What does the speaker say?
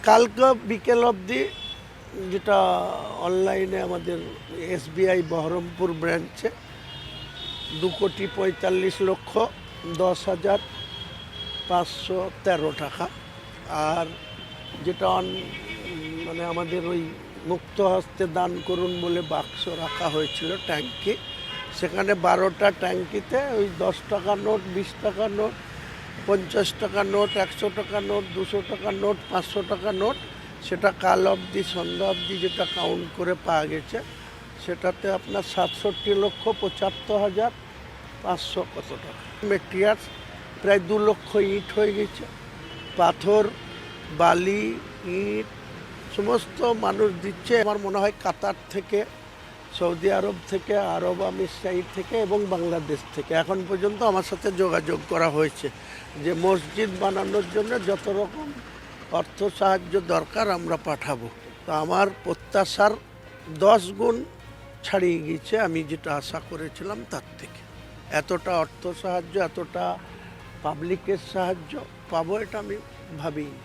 কালকে বিকেল অবধি যেটা অনলাইনে আমাদের SBI বহরমপুর ব্রাঞ্চে 2,45,10,513 টাকা, আর যেটা মানে আমাদের ওই মুক্ত হস্তে দান করুন বলে বাক্স রাখা হয়েছিল ট্যাঙ্কি, সেখানে 12টা ট্যাঙ্কিতে ওই 10 টাকা নোট, 20 টাকা নোট, 50 টাকা নোট, 100 টাকা নোট, 200 টাকা নোট, 500 টাকা নোট, সেটা কাল অবধি সন্ধ্যা অবধি যেটা কাউন্ট করে পাওয়া গেছে, সেটাতে আপনার 67,75,500 কত টাকা। মেটেরিয়ালস প্রায় 2 লক্ষ ইট হয়ে গেছে। পাথর, বালি, ইট সমস্ত মানুষ দিচ্ছে। আমার মনে হয় কাতার থেকে, সৌদি আরব থেকে, আরব আমিরাত থেকে এবং বাংলাদেশ থেকে এখন পর্যন্ত আমার সাথে যোগাযোগ করা হয়েছে যে মসজিদ বানানোর জন্য যত রকম অর্থ সাহায্য দরকার আমরা পাঠাবো। তো আমার প্রত্যাশার 10 গুণ ছাড়িয়ে গিয়েছে আমি যেটা আশা করেছিলাম তার থেকে। এতটা অর্থ সাহায্য, এতটা পাবলিকের সাহায্য পাবো এটা আমি ভাবিনি।